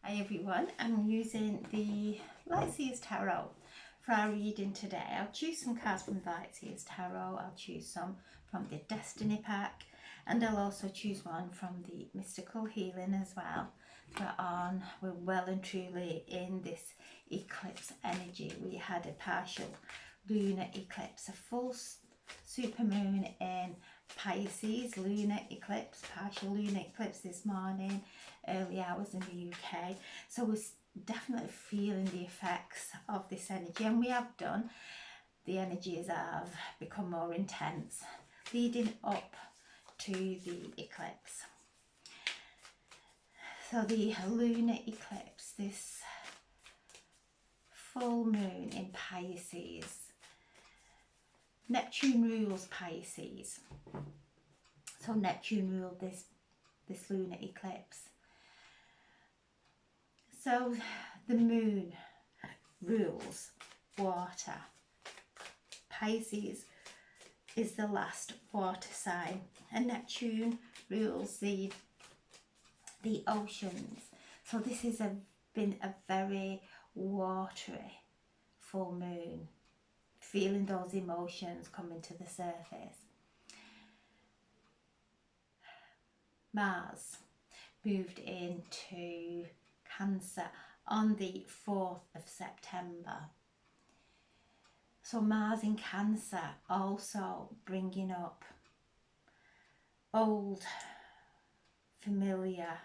Hi everyone, I'm using the Lightseers Tarot for our reading today. I'll choose some cards from the Lightseers Tarot, I'll choose some from the Destiny pack, and I'll also choose one from the Mystical Healing as well. We're well and truly in this eclipse energy. We had a partial lunar eclipse, a full supermoon in Pisces, lunar eclipse, partial lunar eclipse this morning, early hours in the UK. So we're definitely feeling the effects of this energy, and we have done. The energies have become more intense leading up to the eclipse. So the lunar eclipse, this full moon in Pisces. Neptune rules Pisces. So Neptune ruled this lunar eclipse. So the moon rules water. Pisces is the last water sign, and Neptune rules the oceans. So this has been a very watery full moon, feeling those emotions coming to the surface. Mars moved into Cancer on the 4th of September. So Mars in Cancer also bringing up old familiar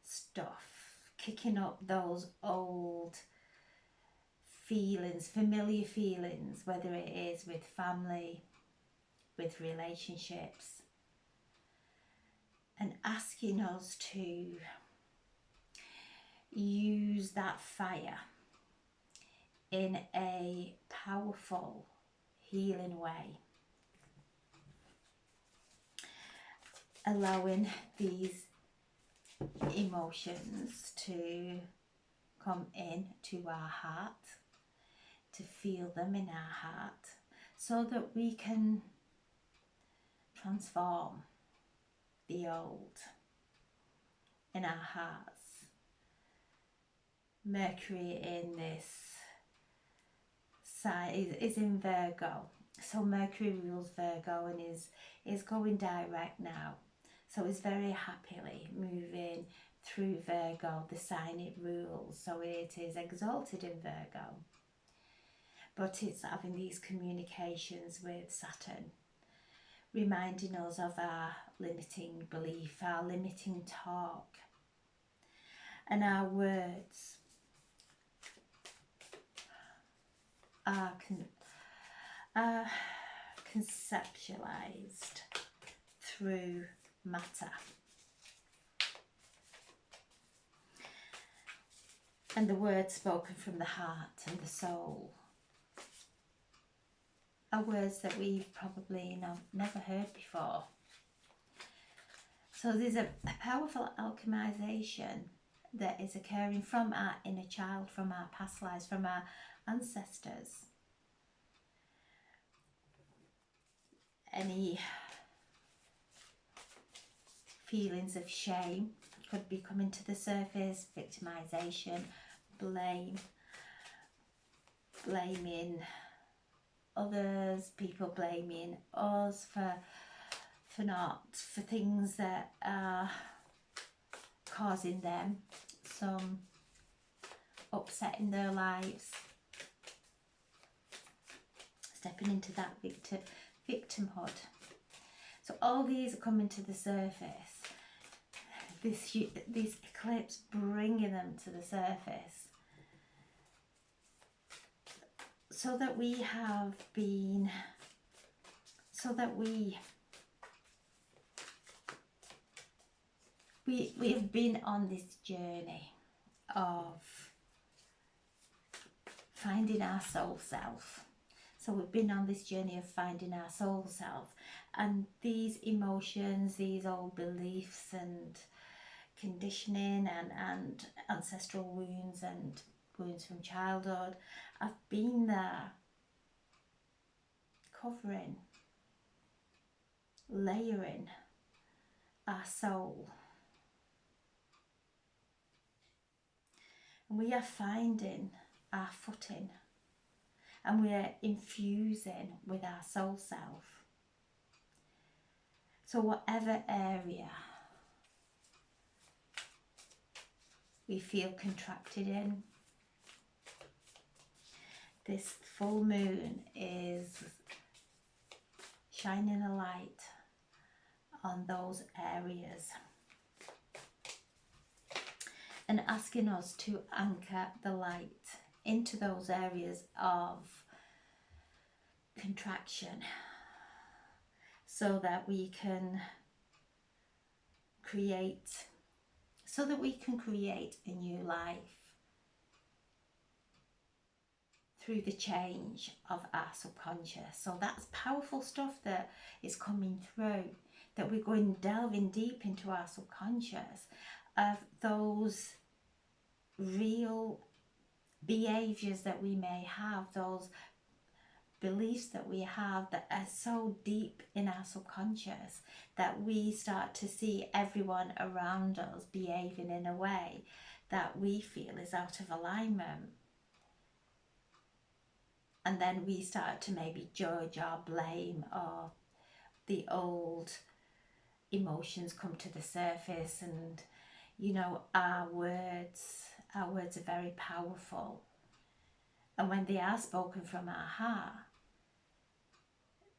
stuff, kicking up those old feelings, familiar feelings, whether it is with family, with relationships, and asking us to use that fire in a powerful, healing way, allowing these emotions to come in to our heart, to feel them in our heart, so that we can transform the old in our hearts. Mercury in this sign is in Virgo. So Mercury rules Virgo and is going direct now. So it's very happily moving through Virgo, the sign it rules. So it is exalted in Virgo. But it's having these communications with Saturn, reminding us of our limiting belief, our limiting talk, and our words are conceptualized through matter. And the words spoken from the heart and the soul are words that we've probably never heard before. So there's a powerful alchemization that is occurring from our inner child, from our past lives, from our ancestors. Any feelings of shame could be coming to the surface, victimization, blame, blaming others, people blaming us for things that are causing them some upset in their lives, stepping into that victimhood. So all these are coming to the surface. This eclipse bringing them to the surface, so that we have been, we have been on this journey of finding our soul self. So we've been on this journey of finding our soul self, and these emotions, these old beliefs and conditioning and ancestral wounds and wounds from childhood have been there, covering, layering our soul. And we are finding our footing, and we are infusing with our soul self. So whatever area we feel contracted in, this full moon is shining a light on those areas and asking us to anchor the light into those areas of contraction so that we can create a new life through the change of our subconscious. So that's powerful stuff that is coming through, that we're going delving deep into our subconscious of those real behaviors that we may have, those beliefs that we have that are so deep in our subconscious that we start to see everyone around us behaving in a way that we feel is out of alignment. And then we start to maybe judge or blame, or the old emotions come to the surface. And you know, our words are very powerful, and when they are spoken from our heart,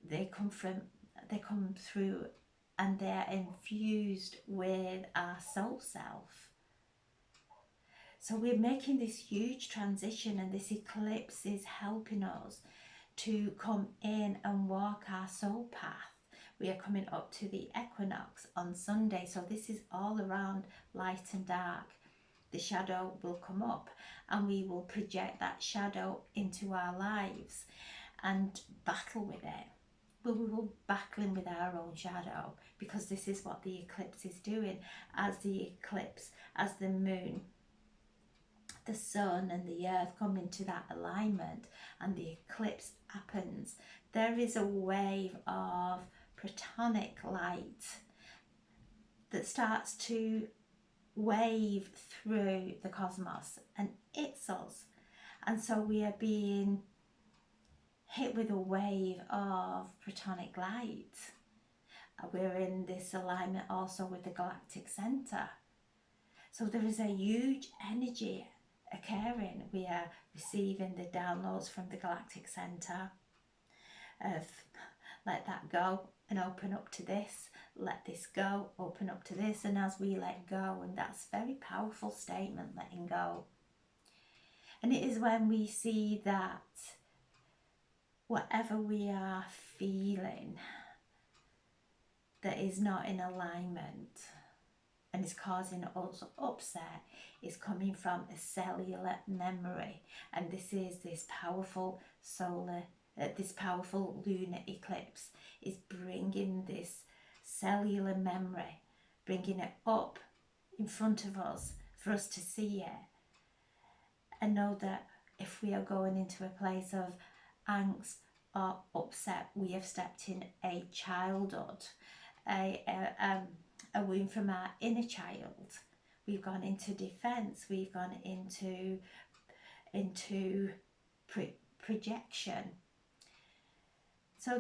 they come through, and they're infused with our soul self. So we're making this huge transition, and this eclipse is helping us to come in and walk our soul path. We are coming up to the equinox on Sunday, so this is all around light and dark. The shadow will come up, and we will project that shadow into our lives and battle with it. But we will battling with our own shadow, because this is what the eclipse is doing. As the moon, the sun and the earth come into that alignment and the eclipse happens, there is a wave of protonic light that starts to wave through the cosmos and hits us. And so we are being hit with a wave of protonic light. We're in this alignment also with the galactic center. So there is a huge energy occurring. We are receiving the downloads from the galactic center of let that go and open up to this, let this go, open up to this. And as we let go, and that's a very powerful statement, letting go. And it is when we see that whatever we are feeling that is not in alignment and is causing us upset is coming from a cellular memory. And this is this powerful lunar eclipse is bringing this cellular memory, bringing it up in front of us for us to see it, and know that if we are going into a place of angst or upset, we have stepped in a childhood, a wound from our inner child. We've gone into defense, we've gone into projection. So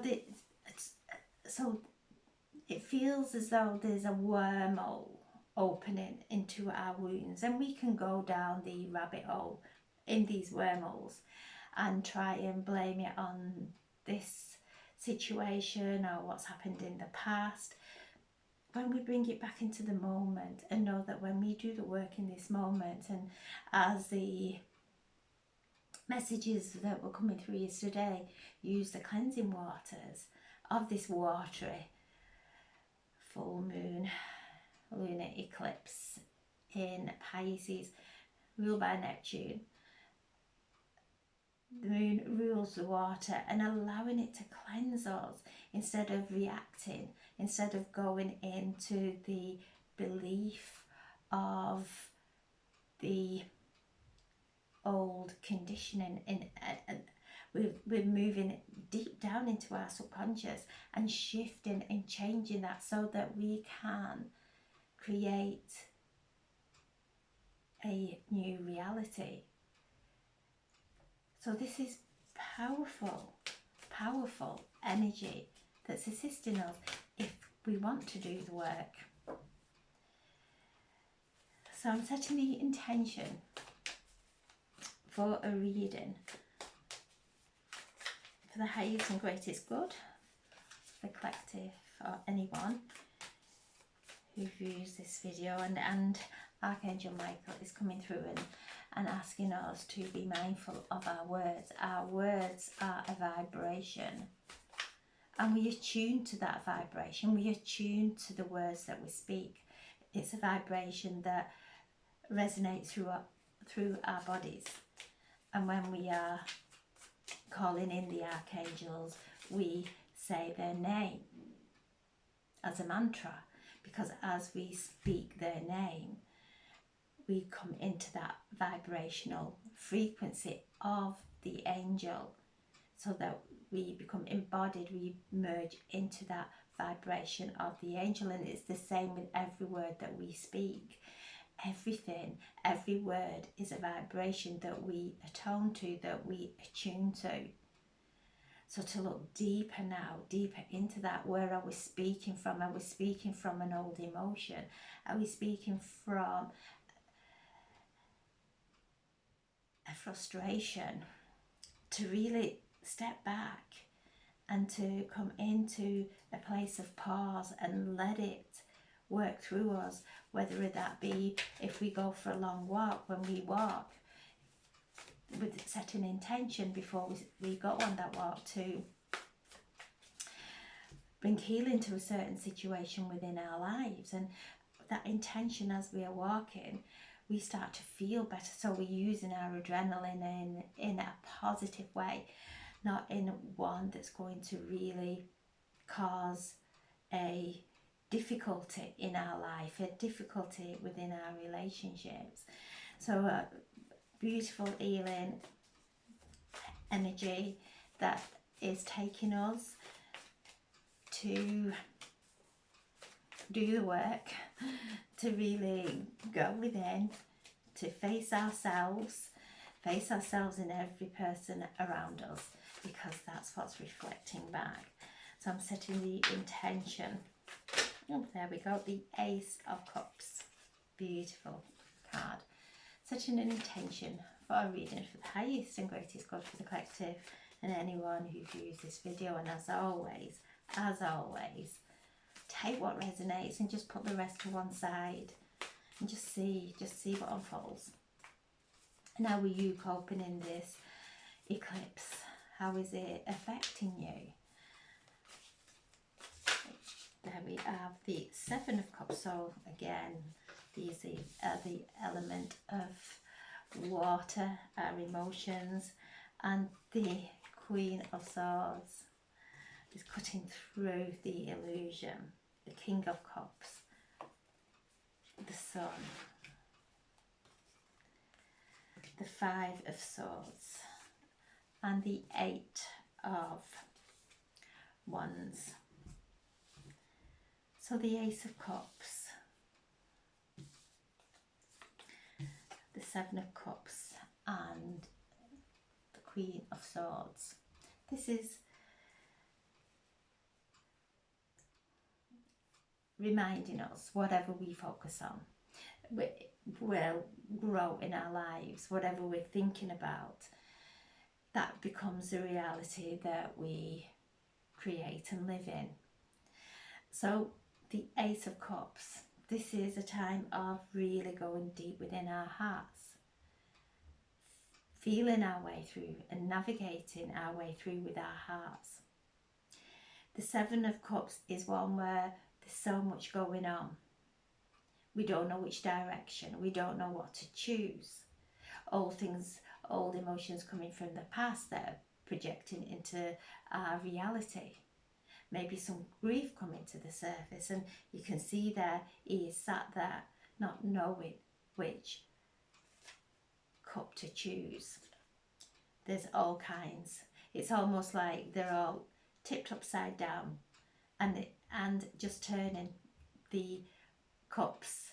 it feels as though there's a wormhole opening into our wounds, and we can go down the rabbit hole in these wormholes and try and blame it on this situation or what's happened in the past. When we bring it back into the moment and know that when we do the work in this moment, and as the messages that were coming through yesterday, use the cleansing waters of this watery full moon lunar eclipse in Pisces, ruled by Neptune. The moon rules the water, and allowing it to cleanse us instead of reacting, instead of going into the belief of the old conditioning. We're moving deep down into our subconscious and shifting and changing that so that we can create a new reality. So this is powerful, powerful energy that's assisting us if we want to do the work. So I'm setting the intention for a reading for the highest and greatest good, the collective, or anyone who views this video, and Archangel Michael is coming through and asking us to be mindful of our words. Our words are a vibration, and we attune to that vibration. We attune to the words that we speak. It's a vibration that resonates through our bodies, and when we are calling in the archangels, we say their name as a mantra, because as we speak their name, we come into that vibrational frequency of the angel, so that we become embodied, we merge into that vibration of the angel. And it's the same with every word that we speak. Everything, every word is a vibration that we attune to, that we attune to. So to look deeper now, deeper into that, where are we speaking from? Are we speaking from an old emotion? Are we speaking from a frustration? To really step back and to come into a place of pause and let it work through us, whether that be if we go for a long walk, when we walk, with setting intention before we go on that walk to bring healing to a certain situation within our lives. And that intention, as we are walking, we start to feel better. So we're using our adrenaline in a positive way, not in one that's going to really cause a difficulty in our life, a difficulty within our relationships. So beautiful healing energy that is taking us to do the work, to really go within, to face ourselves in every person around us, because that's what's reflecting back. So I'm setting the intention. Oh, there we go, the Ace of Cups. Beautiful card. Setting an intention for a reading for the highest and greatest good for the collective and anyone who views this video. And as always, take what resonates and just put the rest to one side and just see what unfolds. And how are you coping in this eclipse? How is it affecting you? There we have the Seven of Cups. So again, these are the element of water, our emotions, and the Queen of Swords is cutting through the illusion. The King of Cups, the Sun, the Five of Swords, and the Eight of Wands. So the Ace of Cups, the Seven of Cups, and the Queen of Swords. This is reminding us, whatever we focus on will grow in our lives. Whatever we're thinking about, that becomes the reality that we create and live in. So the Ace of Cups, this is a time of really going deep within our hearts, feeling our way through and navigating our way through with our hearts. The Seven of Cups is one where there's so much going on. We don't know which direction. We don't know what to choose. Old things, old emotions coming from the past that are projecting into our reality. Maybe some grief coming to the surface, and you can see there he is sat there not knowing which cup to choose. There's all kinds. It's almost like they're all tipped upside down and just turning the cups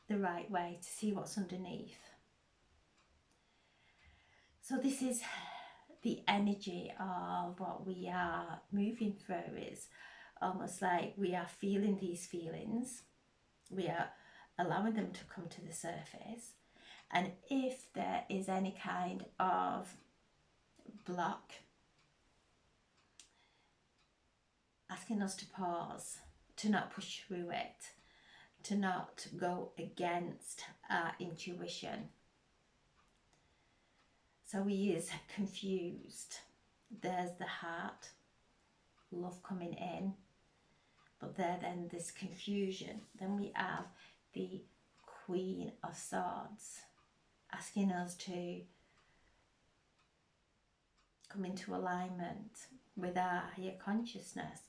the right way, to see what's underneath. So this is the energy of what we are moving through. Is almost like we are feeling these feelings, we are allowing them to come to the surface, and if there is any kind of block, asking us to pause, to not push through it, to not go against our intuition. So we is confused. There's the heart, love coming in, but then this confusion. Then we have the Queen of Swords asking us to come into alignment with our higher consciousness.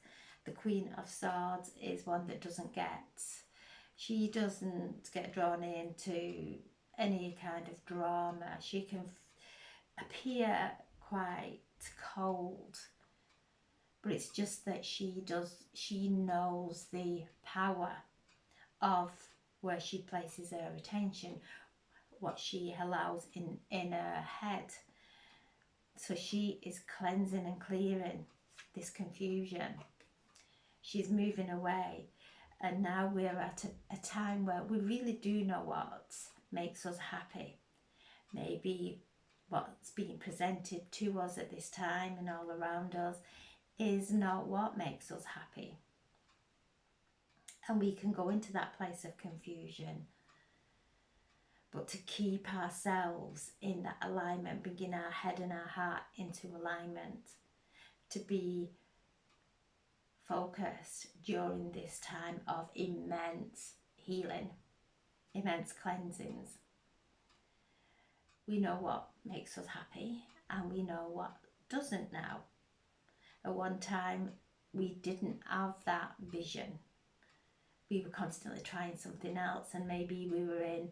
The Queen of Swords is one that doesn't get drawn into any kind of drama. She can appear quite cold, but it's just that she knows the power of where she places her attention, what she allows in her head. So she is cleansing and clearing this confusion. She's moving away, and now we're at a time where we really do know what makes us happy. Maybe what's being presented to us at this time and all around us is not what makes us happy. And we can go into that place of confusion. But to keep ourselves in that alignment, bringing our head and our heart into alignment, to be focused during this time of immense healing, immense cleansings. We know what makes us happy and we know what doesn't now. At one time, we didn't have that vision. We were constantly trying something else, and maybe we were in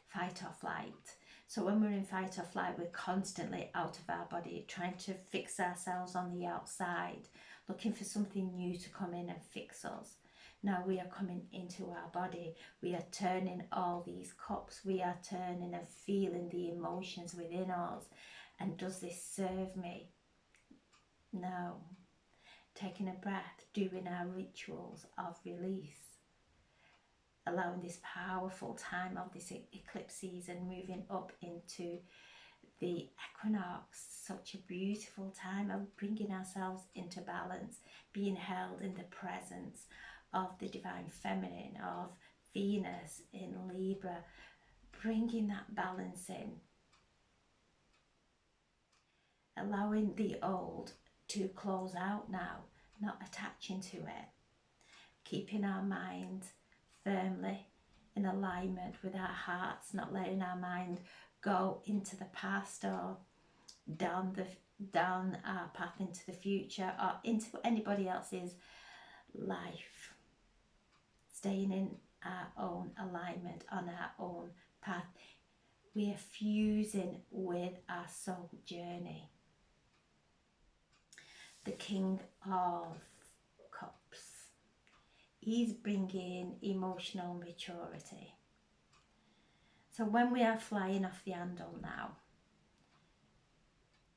fight or flight. So when we're in fight or flight, we're constantly out of our body, trying to fix ourselves on the outside, looking for something new to come in and fix us. Now we are coming into our body. We are turning all these cups. We are turning and feeling the emotions within us. And does this serve me? No. Taking a breath, doing our rituals of release, allowing this powerful time of this eclipse season, moving up into the equinox, such a beautiful time of bringing ourselves into balance, being held in the presence of the divine feminine, of Venus in Libra, bringing that balance in, allowing the old to close out now, not attaching to it, keeping our mind firmly in alignment with our hearts, not letting our mind go into the past or down our path into the future or into anybody else's life. Staying in our own alignment, on our own path. We are fusing with our soul journey. The King of Cups, he's bringing emotional maturity. So when we are flying off the handle now,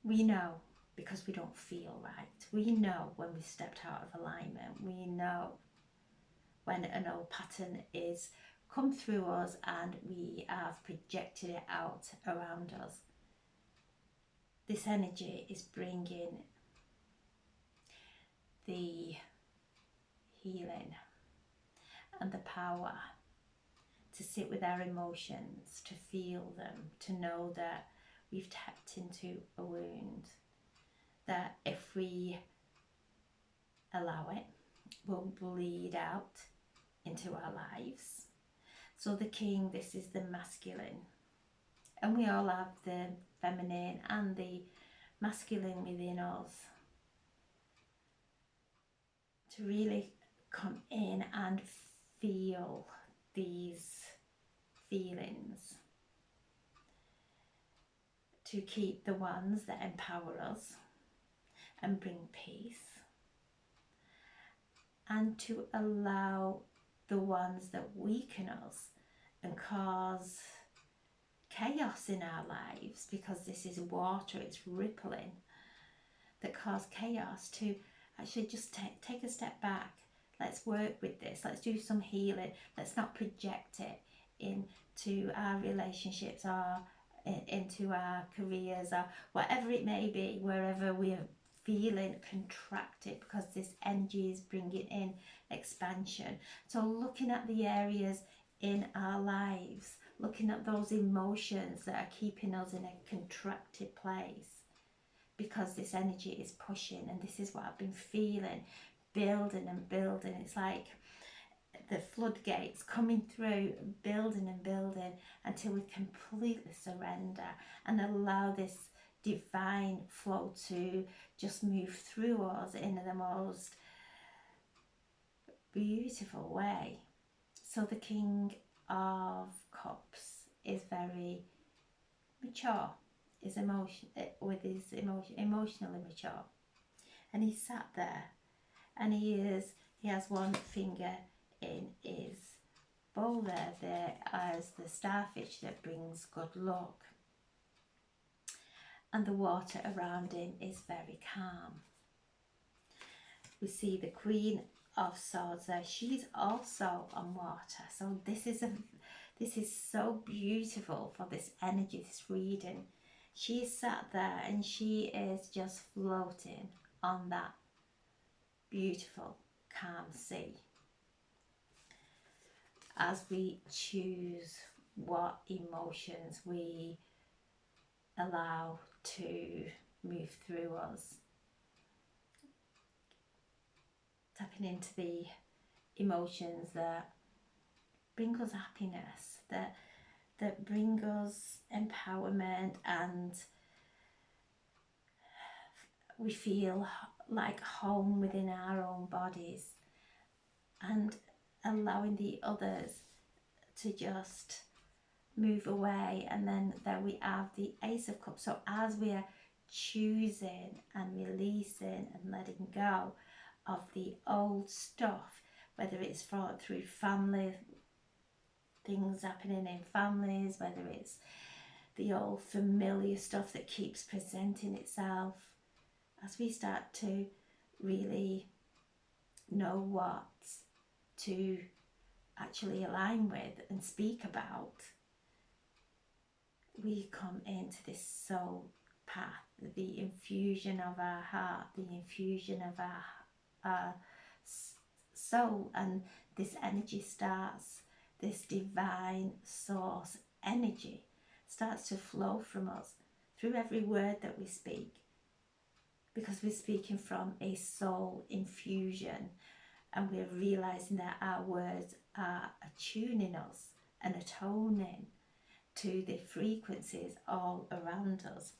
we know because we don't feel right. We know when we stepped out of alignment. We know when an old pattern is come through us and we have projected it out around us. This energy is bringing the healing and the power to sit with our emotions, to feel them, to know that we've tapped into a wound, that if we allow it, will bleed out into our lives. So the King, this is the masculine, and we all have the feminine and the masculine within us, to really come in and feel these feelings, to keep the ones that empower us and bring peace, and to allow the ones that weaken us and cause chaos in our lives, because this is water, it's rippling, that cause chaos, to actually just take a step back. Let's work with this. Let's do some healing. Let's not project it into our relationships or into our careers or whatever it may be, wherever we are feeling contracted, because this energy is bringing in expansion. So looking at the areas in our lives, looking at those emotions that are keeping us in a contracted place, because this energy is pushing, and this is what I've been feeling, building and building. It's like the floodgates coming through, building and building, until we completely surrender and allow this divine flow to just move through us in the most beautiful way. So the King of Cups is very mature, is emotionally mature, and he sat there, and he has one finger in his bowl there as the starfish that brings good luck, and the water around him is very calm. We see the Queen of Swords there. She's also on water, so this is so beautiful for this energy, this reading. She sat there and she is just floating on that beautiful calm sea. As we choose what emotions we allow to move through us, tapping into the emotions that bring us happiness, that bring us empowerment, and we feel like home within our own bodies, and allowing the others to just move away. And then there we have the Ace of Cups. So as we are choosing and releasing and letting go of the old stuff, whether it's through family, things happening in families, whether it's the old familiar stuff that keeps presenting itself, as we start to really know what to actually align with and speak about, we come into this soul path, the infusion of our heart, the infusion of our soul, and this energy starts, this divine source energy starts to flow from us through every word that we speak, because we're speaking from a soul infusion, and we're realizing that our words are attuning us and atoning to the frequencies all around us.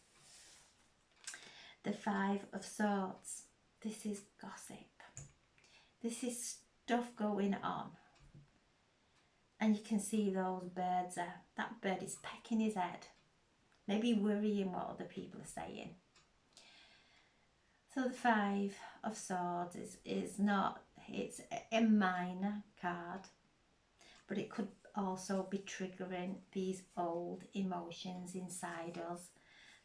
The Five of Swords, this is gossip. This is stuff going on. And you can see those birds there. That bird is pecking his head, maybe worrying what other people are saying. So the Five of Swords is not, it's a minor card, but it could also be triggering these old emotions inside us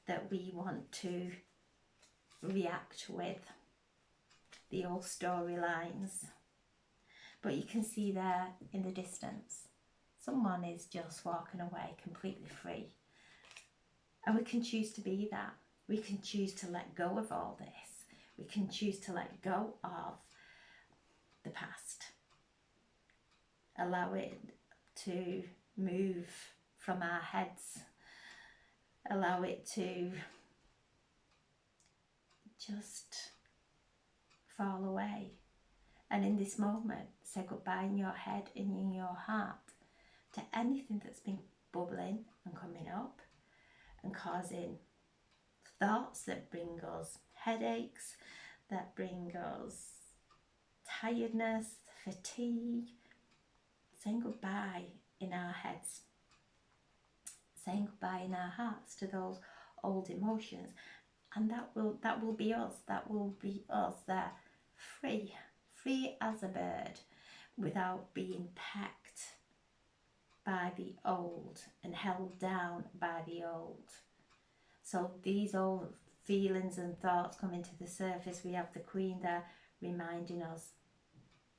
that we want to react with, the old storylines. But you can see there in the distance, someone is just walking away completely free. And we can choose to be that. We can choose to let go of all this. We can choose to let go of the past. Allow it to move from our heads. Allow it to just fall away. And in this moment, say goodbye in your head and in your heart to anything that's been bubbling and coming up and causing thoughts that bring us headaches, that bring us tiredness, fatigue. Saying goodbye in our heads, saying goodbye in our hearts to those old emotions, and that will be us. That will be us there, free as a bird, without being pecked by the old and held down by the old. So these old feelings and thoughts coming to the surface. We have the Queen there reminding us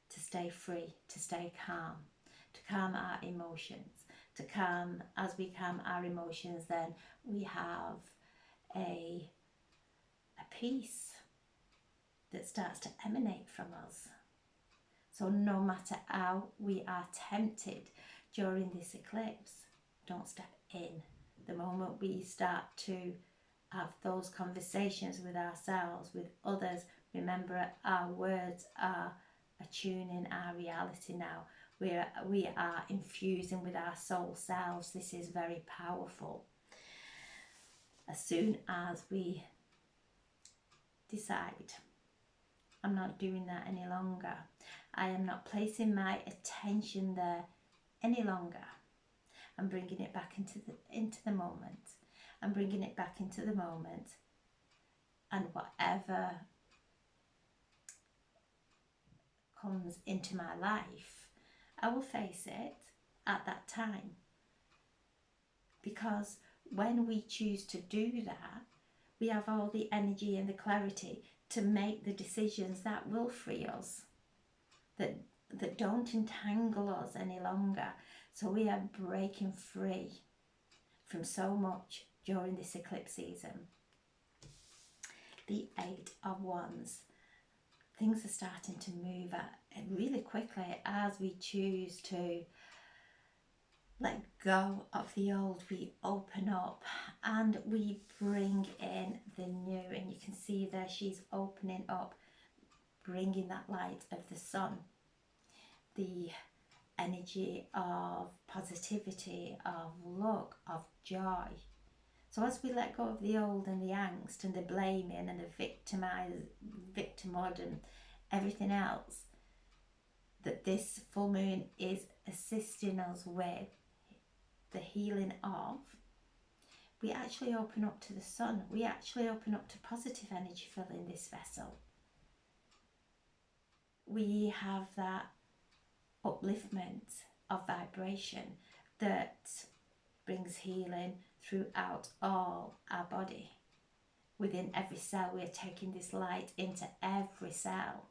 to stay free, to stay calm, to calm our emotions, to calm, as we calm our emotions, then we have a peace that starts to emanate from us. So no matter how we are tempted during this eclipse, don't step in. The moment we start to have those conversations with ourselves, with others, remember our words are attuning our reality now. We are infusing with our soul selves. This is very powerful. As soon as we decide, I'm not doing that any longer, I am not placing my attention there any longer, I'm bringing it back into the moment. I'm bringing it back into the moment, and whatever comes into my life, I will face it at that time. Because when we choose to do that, we have all the energy and the clarity to make the decisions that will free us, that don't entangle us any longer. So we are breaking free from so much during this eclipse season. The Eight of Wands. Things are starting to move really quickly as we choose to let go of the old. We open up and we bring in the new. And you can see there she's opening up, bringing that light of the sun, the energy of positivity, of luck, of joy. So as we let go of the old and the angst and the blaming and the victimhood and everything else that this full moon is assisting us with the healing of, we actually open up to the sun. We actually open up to positive energy filling this vessel. We have that upliftment of vibration that brings healing throughout all our body. Within every cell, we are taking this light into every cell,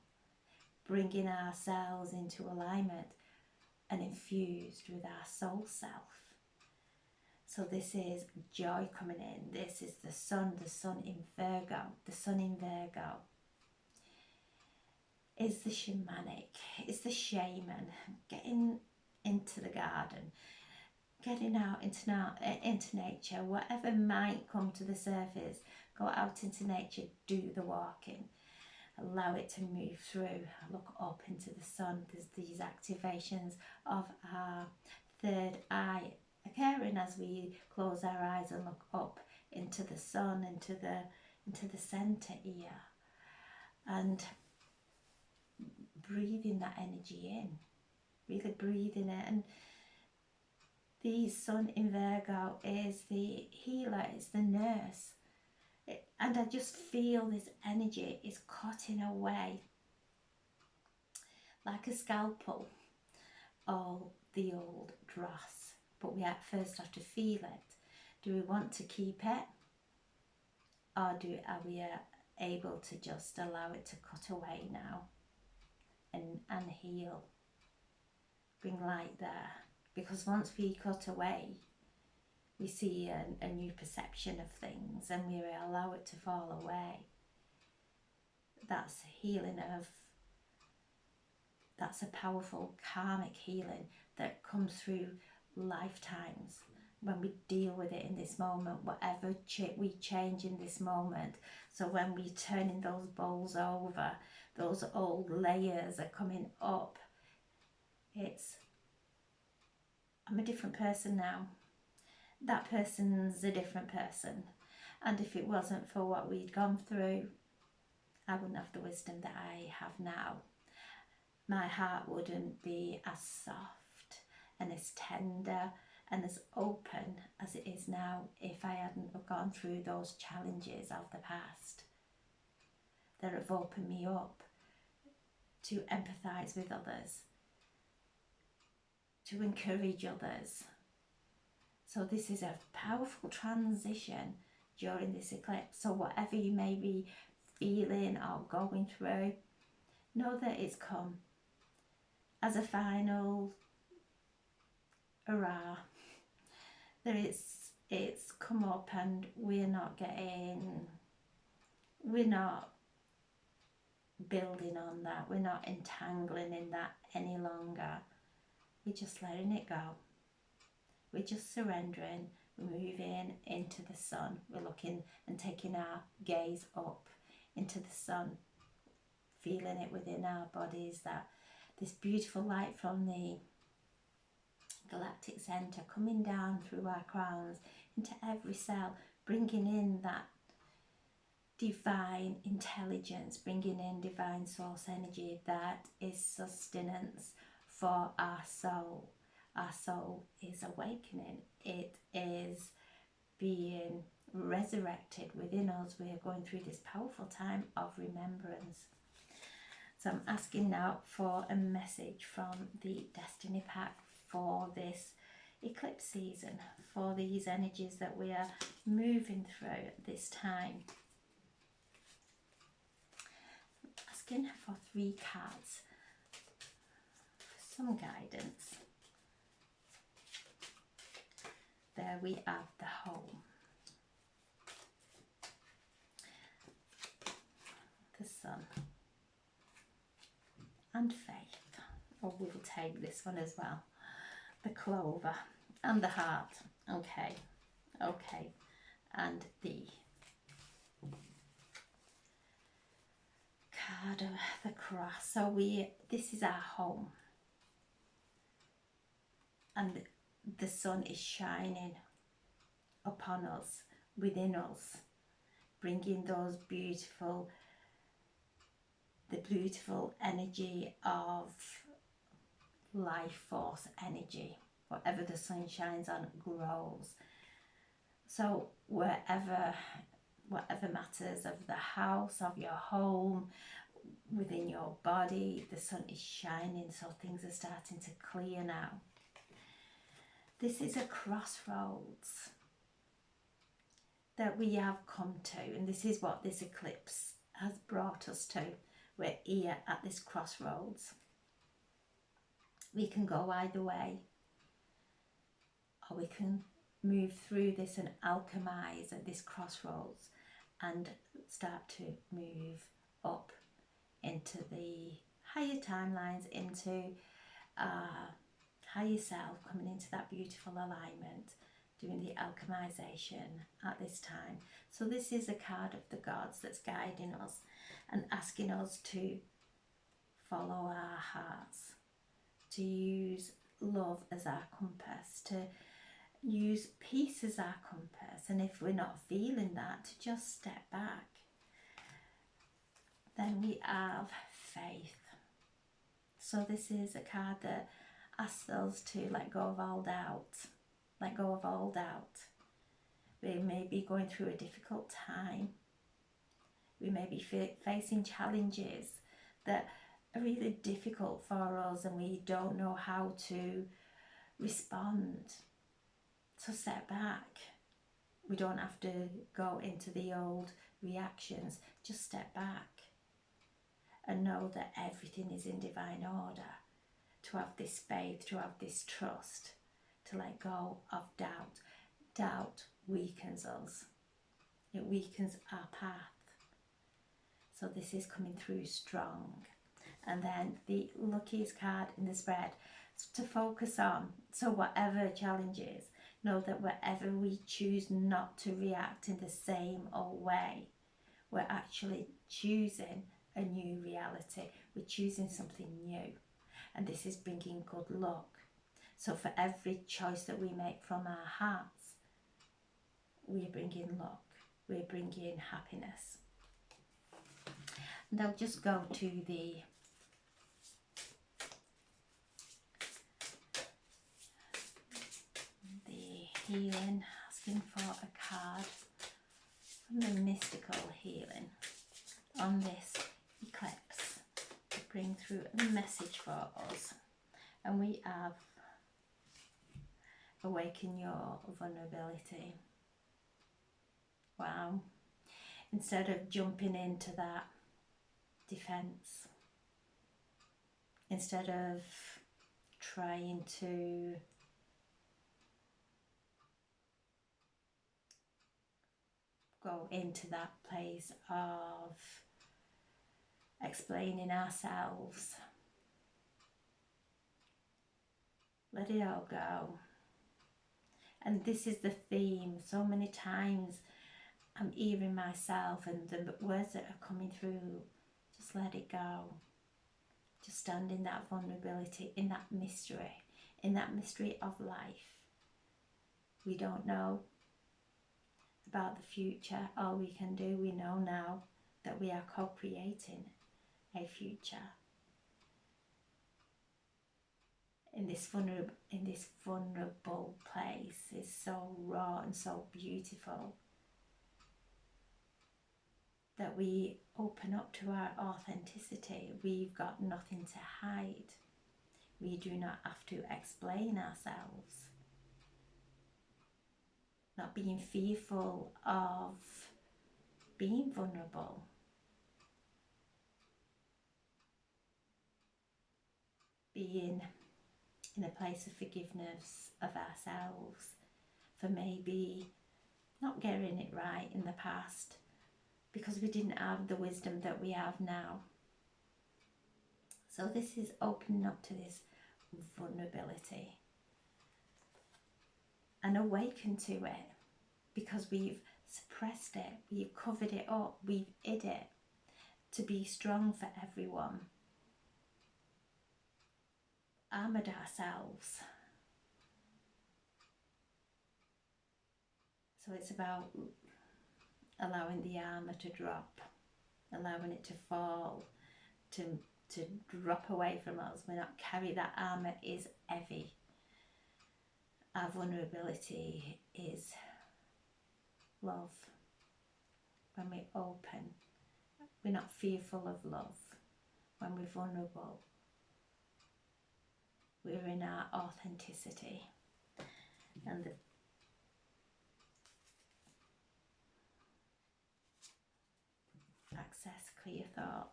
bringing our cells into alignment and infused with our soul self. So this is joy coming in. This is the sun in Virgo. The sun in Virgo is the shamanic, is the shaman, getting into the garden, getting out into nature. Whatever might come to the surface, go out into nature, do the walking, allow it to move through, look up into the sun. There's these activations of our third eye occurring as we close our eyes and look up into the sun, into the center ear, and breathing that energy in, really breathing it. And the sun in Virgo is the healer, it's the nurse. And I just feel this energy is cutting away like a scalpel all the old dross. But we at first have to feel it. Do we want to keep it? Or are we able to just allow it to cut away now and heal? Bring light there. Because once we cut away, we see a new perception of things and we allow it to fall away. That's healing that's a powerful karmic healing that comes through lifetimes when we deal with it in this moment, whatever we change in this moment. So when we turning those bowls over, those old layers are coming up. I'm a different person now. That person's a different person. And if it wasn't for what we'd gone through, I wouldn't have the wisdom that I have now. My heart wouldn't be as soft and as tender and as open as it is now if I hadn't have gone through those challenges of the past that have opened me up to empathise with others, to encourage others. So this is a powerful transition during this eclipse. So whatever you may be feeling or going through, know that it's come as a final hurrah. That it's come up, and we're not building on that, we're not entangling in that any longer. We're just letting it go. We're just surrendering. We're moving into the sun. We're looking and taking our gaze up into the sun, feeling it within our bodies, that this beautiful light from the galactic center coming down through our crowns into every cell, bringing in that divine intelligence, bringing in divine source energy that is sustenance for our soul. Our soul is awakening. It is being resurrected within us. We are going through this powerful time of remembrance. So I'm asking now for a message from the Destiny Pack for this eclipse season, for these energies that we are moving through at this time. Asking for 3 cards for some guidance. There we have the home, the sun, and faith. Or we'll take this one as well. The clover and the heart. Okay, okay, and the card of the cross. So this is our home, and the sun is shining upon us, within us, bringing those beautiful energy of life force energy. Whatever the sun shines on grows. So whatever matters of the house, of your home, within your body, the sun is shining, so things are starting to clear now. This is a crossroads that we have come to, and this is what this eclipse has brought us to. We're here at this crossroads. We can go either way, or we can move through this and alchemize at this crossroads and start to move up into the higher timelines, into higher self, coming into that beautiful alignment, doing the alchemization at this time. So this is a card of the gods that's guiding us and asking us to follow our hearts, to use love as our compass, to use peace as our compass. And if we're not feeling that, to just step back. Then we have faith. So this is a card that asks us to let go of all doubt. Let go of all doubt. We may be going through a difficult time. We may be facing challenges that are really difficult for us, and we don't know how to respond. So step back. We don't have to go into the old reactions. Just step back and know that everything is in divine order. To have this faith, to have this trust, to let go of doubt. Doubt weakens us. It weakens our path. So this is coming through strong. And then the luckiest card in the spread to focus on. So whatever challenges, know that wherever we choose not to react in the same old way, we're actually choosing a new reality. We're choosing something new. And this is bringing good luck. So for every choice that we make from our hearts, we're bringing luck. We're bringing happiness. And I'll just go to the healing, asking for a card from the mystical healing on this eclipse to bring through a message for us. And we have awaken your vulnerability. Wow. Instead of jumping into that defense, instead of trying to go into that place of explaining ourselves, let it all go. And this is the theme. So many times I'm hearing myself and the words that are coming through, just let it go. Just stand in that vulnerability, in that mystery of life. We don't know about the future. All we can do, we know now that we are co-creating a future. In this vulnerable place is so raw and so beautiful that we open up to our authenticity. We've got nothing to hide. We do not have to explain ourselves. Not being fearful of being vulnerable. Being in a place of forgiveness of ourselves for maybe not getting it right in the past because we didn't have the wisdom that we have now. So this is opening up to this vulnerability and awaken to it, because we've suppressed it, we've covered it up, we've hid it to be strong for everyone, armoured ourselves. So it's about allowing the armour to drop, allowing it to fall, to drop away from us. We not carry that armour is heavy. Our vulnerability is love. When we open, we're not fearful of love. When we're vulnerable, we're in our authenticity. And access clear thoughts.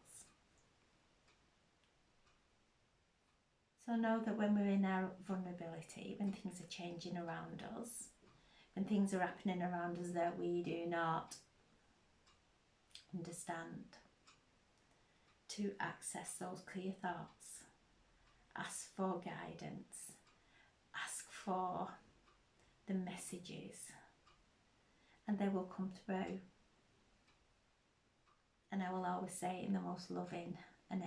So know that when we're in our vulnerability, when things are changing around us, when things are happening around us that we do not understand, to access those clear thoughts, ask for guidance, ask for the messages, and they will come through. And I will always say it in the most loving and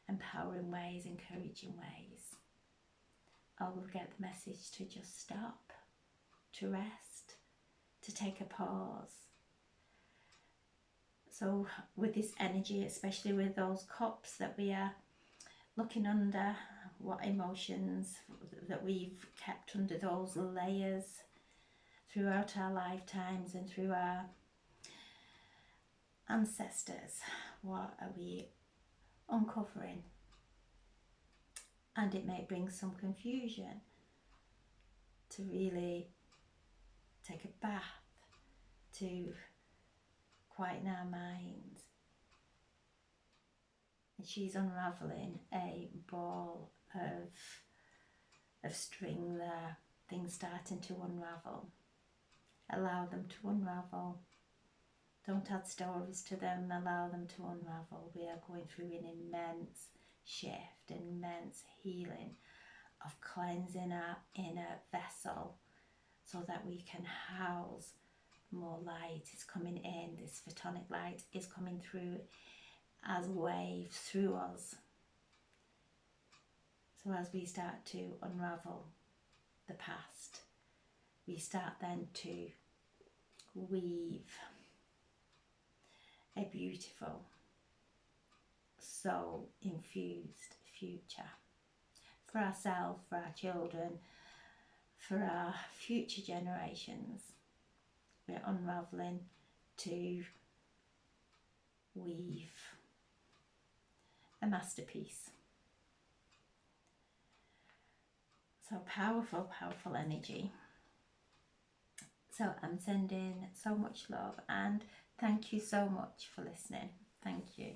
empowering ways, encouraging ways. I will get the message to just stop, to rest, to take a pause. So with this energy, especially with those cups that we are looking under, what emotions that we've kept under those layers throughout our lifetimes and through our ancestors, what are we uncovering? And it may bring some confusion to really take a bath, to quieten our minds. And she's unravelling a ball of string there, things starting to unravel. Allow them to unravel. Don't add stories to them, allow them to unravel. We are going through an immense shift, immense healing of cleansing our inner vessel so that we can house more light. Is coming in, this photonic light is coming through as waves through us. So as we start to unravel the past, we start then to weave a beautiful, soul infused future for ourselves, for our children, for our future generations. We're unravelling to weave a masterpiece. So powerful, powerful energy. So I'm sending so much love and thank you so much for listening. Thank you.